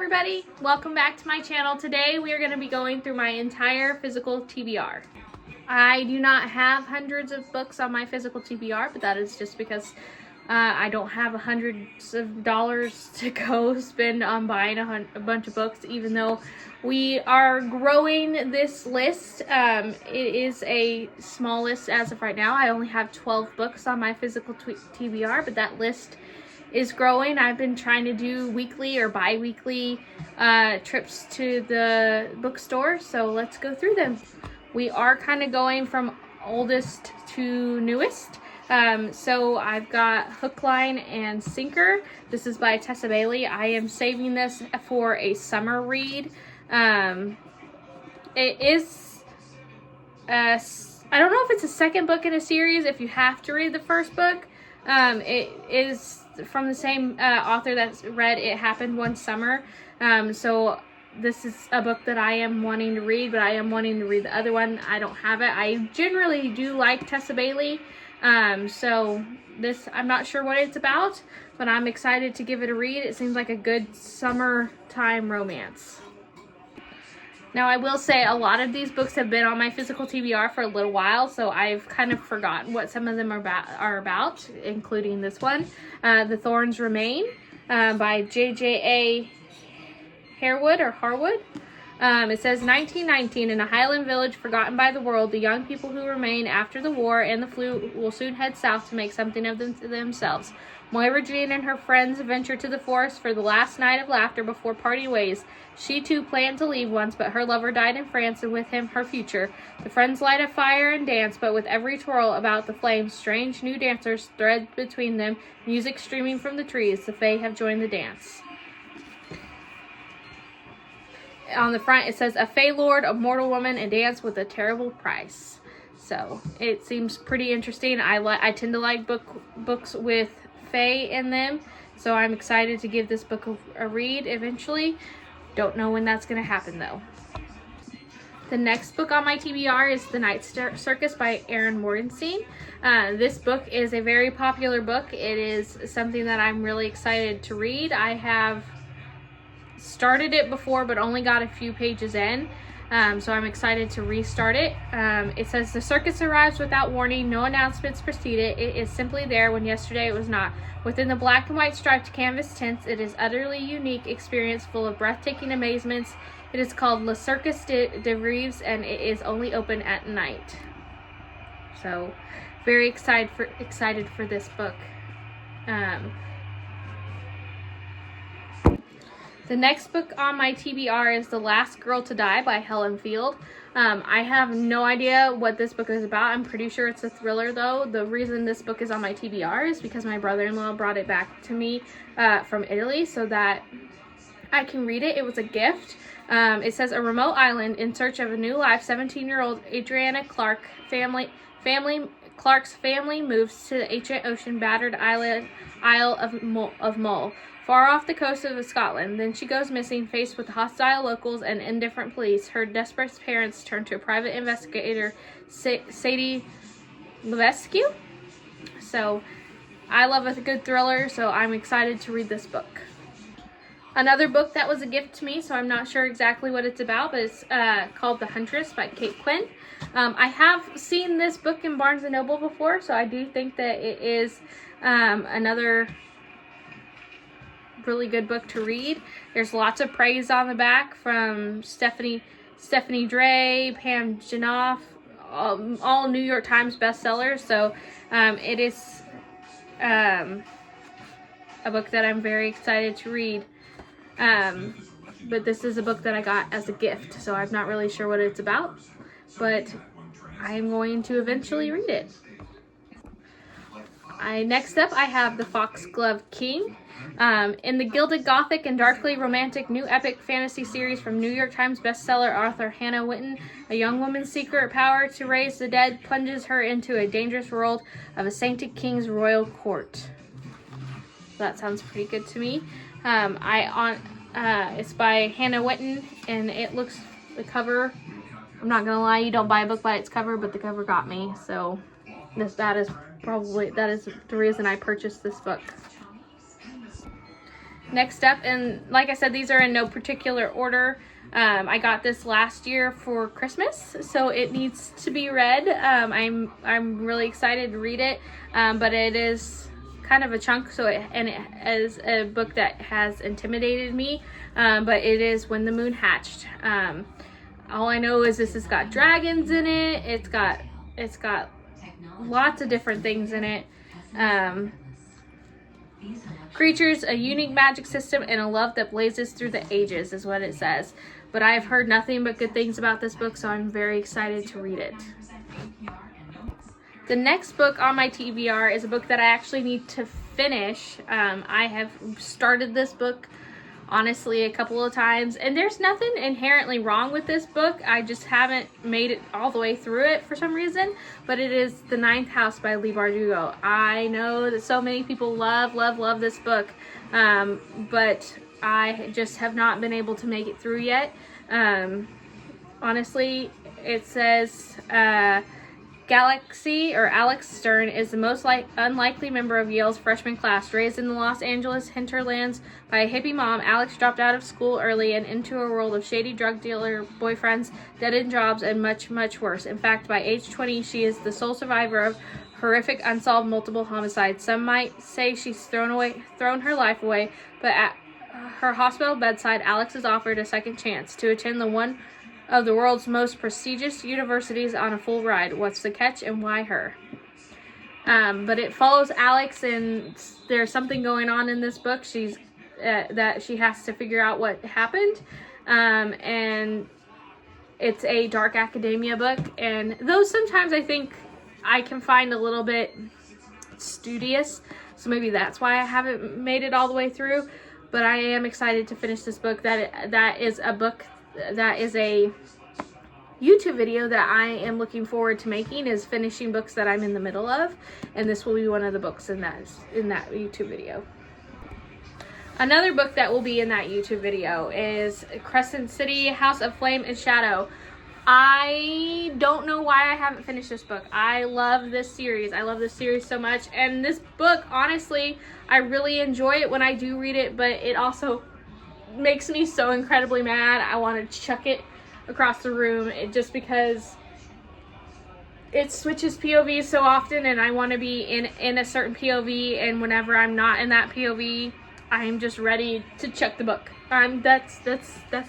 everybody, welcome back to my channel. Today we are going to be going through my entire physical TBR. I do not have hundreds of books on my physical TBR, but that is just because I don't have hundreds of dollars to go spend on buying a bunch of books, even though we are growing this list. It is a small list as of right now. I only have 12 books on my physical TBR, but that list is growing. I've been trying to do weekly or bi-weekly trips to the bookstore, so let's go through them. We are kind of going from oldest to newest. So I've got Hook, Line, and Sinker. This is by Tessa Bailey. I am saving this for a summer read. It is, I don't know if it's a second book in a series if you have to read the first book. It is from the same author that's read It Happened One Summer. So this is a book that I am wanting to read, but I am wanting to read the other one. I don't have it. I generally do like Tessa Bailey. So this, I'm not sure what it's about, but I'm excited to give it a read. It seems like a good summertime romance. Now, I will say a lot of these books have been on my physical TBR for a little while, so I've kind of forgotten what some of them are about, including this one, The Thorns Remain, by J.J.A. Harwood. It says, 1919, in a Highland village forgotten by the world, the young people who remain after the war and the flu will soon head south to make something of themselves. Moira Jean and her friends venture to the forest for the last night of laughter before parting ways. She too planned to leave once, but her lover died in France, and with him her future. The friends light a fire and dance, but with every twirl about the flames, strange new dancers thread between them, music streaming from the trees. The Fae have joined the dance. On the front it says, a Fae lord, a mortal woman, and dance with a terrible price. So it seems pretty interesting. I tend to like books with Fae in them, so I'm excited to give this book a read eventually. Don't know when that's going to happen though. The next book on my TBR is The Night Circus by Erin Morgenstein. This book is a very popular book. It is something that I'm really excited to read. I have started it before, but only got a few pages in, so I'm excited to restart it. It says, the circus arrives without warning, no announcements precede it. It is simply there when yesterday it was not. Within the black and white striped canvas tents, it is utterly unique experience full of breathtaking amazements. It is called Le Circus de Rêves, and it is only open at night. So very excited for this book. The next book on my TBR is The Last Girl to Die by Helen Field. I have no idea what this book is about. I'm pretty sure it's a thriller though. The reason this book is on my TBR is because my brother-in-law brought it back to me from Italy so that I can read it. It was a gift. It says, a remote island in search of a new life, 17-year-old Adriana Clark's family moves to the ancient ocean battered Isle of Mull, far off the coast of Scotland. Then she goes missing, faced with hostile locals and indifferent police. Her desperate parents turn to a private investigator, Sadie Levesque. So I love a good thriller, so I'm excited to read this book. Another book that was a gift to me, so I'm not sure exactly what it's about, but it's called The Huntress by Kate Quinn. I have seen this book in Barnes & Noble before, so I do think that it is another really good book to read. There's lots of praise on the back from Stephanie Dre, Pam Janoff, all New York Times bestsellers. So it is a book that I'm very excited to read. But this is a book that I got as a gift, so I'm not really sure what it's about, but I'm going to eventually read it. Next up, I have The Foxglove King. In the gilded gothic and darkly romantic new epic fantasy series from New York Times bestseller author Hannah Witten, a young woman's secret power to raise the dead plunges her into a dangerous world of a sainted king's royal court. That sounds pretty good to me. It's by Hannah Witten, and the cover, I'm not gonna lie, you don't buy a book by its cover, but the cover got me, so that is the reason I purchased this book. Next up, and like I said, these are in no particular order. I got this last year for Christmas, so it needs to be read. I'm really excited to read it, but it is kind of a chunk, and it is a book that has intimidated me, but it is When the Moon Hatched. All I know is this has got dragons in it. It's got lots of different things in it. Creatures, a unique magic system, and a love that blazes through the ages is what it says. But I have heard nothing but good things about this book, so I'm very excited to read it. The next book on my TBR is a book that I actually need to finish. I have started this book, honestly, a couple of times, and there's nothing inherently wrong with this book. I just haven't made it all the way through it for some reason, but it is The Ninth House by Leigh Bardugo. I know that so many people love this book, but I just have not been able to make it through yet. Honestly, it says Galaxy, or Alex Stern, is the most unlikely member of Yale's freshman class. Raised in the Los Angeles hinterlands by a hippie mom, Alex dropped out of school early and into a world of shady drug dealer boyfriends, dead-end jobs, and much, much worse. In fact, by age 20, she is the sole survivor of horrific unsolved multiple homicides. Some might say she's thrown her life away, but at her hospital bedside, Alex is offered a second chance to attend one of the world's most prestigious universities on a full ride. What's the catch, and why her? But it follows Alex, and there's something going on in this book. That she has to figure out what happened, and it's a dark academia book, and those sometimes I think I can find a little bit studious, so maybe that's why I haven't made it all the way through. But I am excited to finish this book. That is a book that is a YouTube video that I am looking forward to making, is finishing books that I'm in the middle of, and this will be one of the books in that YouTube video. Another book that will be in that YouTube video is Crescent City, House of Flame and Shadow. I don't know why I haven't finished this book. I love this series. I love this series so much, and this book, honestly, I really enjoy it when I do read it, but it also makes me so incredibly mad. I want to chuck it across the room, just because it switches POVs so often, and I want to be in a certain POV, and whenever I'm not in that POV, I'm just ready to chuck the book. That's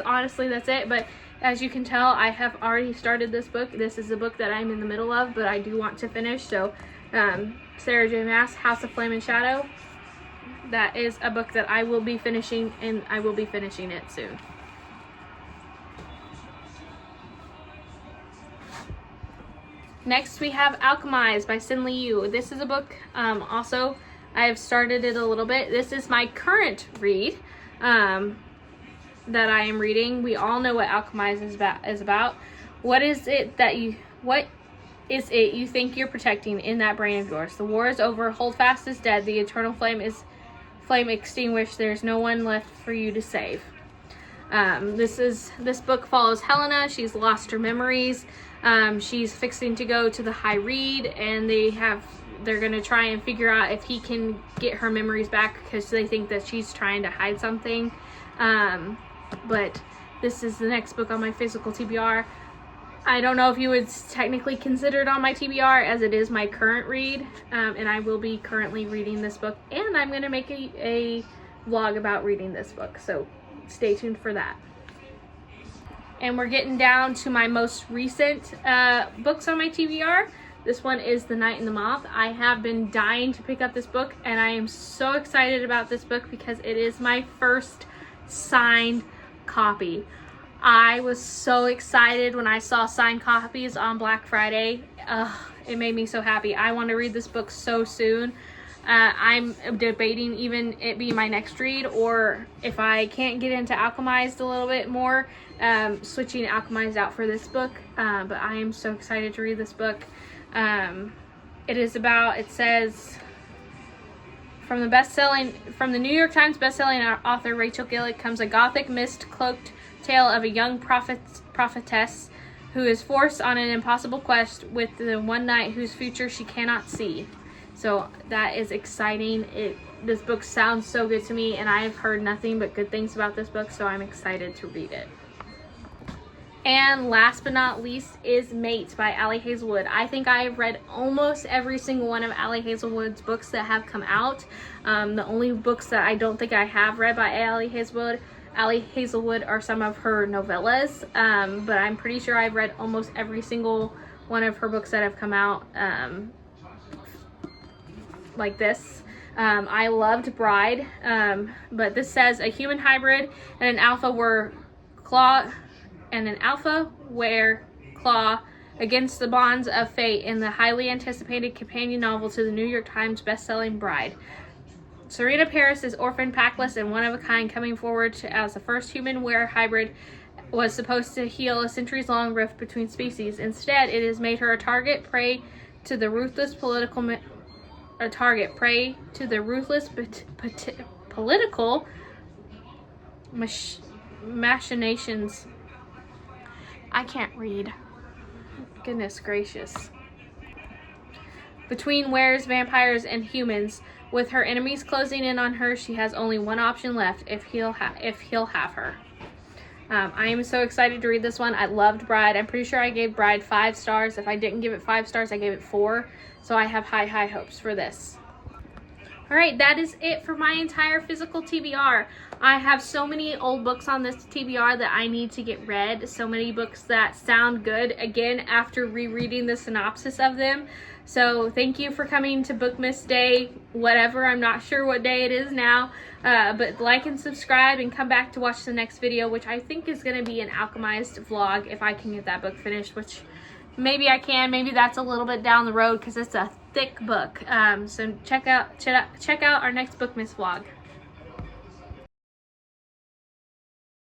honestly, that's it. But as you can tell, I have already started this book. This is a book that I'm in the middle of, but I do want to finish. So Sarah J. Maas, House of Flame and Shadow, that is a book that I will be finishing, and I will be finishing it soon. Next we have Alchemized by Sin Lee Yu. This is a book, also I have started it a little bit. This is my current read that I am reading. We all know what Alchemized is about. What is it you think you're protecting in that brain of yours? The war is over. Holdfast is dead. The eternal flame extinguished. There's no one left for you to save. This book follows Helena. She's lost her memories. She's fixing to go to the High Reed, and they're going to try and figure out if he can get her memories back, because they think that she's trying to hide something. But this is the next book on my physical TBR. I don't know if you would technically consider it on my TBR, as it is my current read, and I will be currently reading this book, and I'm going to make a vlog about reading this book, so stay tuned for that. And we're getting down to my most recent books on my TBR. This one is The Night and the Moth. I have been dying to pick up this book, and I am so excited about this book because it is my first signed copy. I was so excited when I saw signed copies on Black Friday. It made me so happy. I want to read this book so soon. I'm debating even it be my next read, or if I can't get into Alchemized a little bit more, switching Alchemized out for this book. But I am so excited to read this book. It says, from the New York Times bestselling author Rachel Gillick comes a gothic mist-cloaked tale of a young prophetess who is forced on an impossible quest with the one knight whose future she cannot see. So that is exciting. This book sounds so good to me, and I've heard nothing but good things about this book, so I'm excited to read it. And last but not least is Mate by Ali Hazelwood. I think I've read almost every single one of Ali Hazelwood's books that have come out. The only books that I don't think I have read by Ali Hazelwood are some of her novellas, but I'm pretty sure I've read almost every single one of her books that have come out, like this. I loved Bride, but this says a human hybrid and an alpha were claw against the bonds of fate in the highly anticipated companion novel to the New York Times bestselling Bride. Serena Paris is orphaned, packless, and one of a kind, coming forward as the first human were hybrid was supposed to heal a centuries-long rift between species. Instead, it has made her a target prey to the ruthless political machinations. I can't read. Goodness gracious. Between wares, vampires, and humans. With her enemies closing in on her, she has only one option left, if he'll have her. I am so excited to read this one. I loved Bride. I'm pretty sure I gave Bride 5 stars. If I didn't give it 5 stars, I gave it 4. So I have high hopes for this. Alright, that is it for my entire physical TBR. I have so many old books on this TBR that I need to get read. So many books that sound good, again, after rereading the synopsis of them. So thank you for coming to Bookmas Day, whatever. I'm not sure what day it is now. But like and subscribe and come back to watch the next video, which I think is going to be an alchemized vlog if I can get that book finished, which maybe I can. Maybe that's a little bit down the road because it's a thick book. So check out our next Bookmas vlog.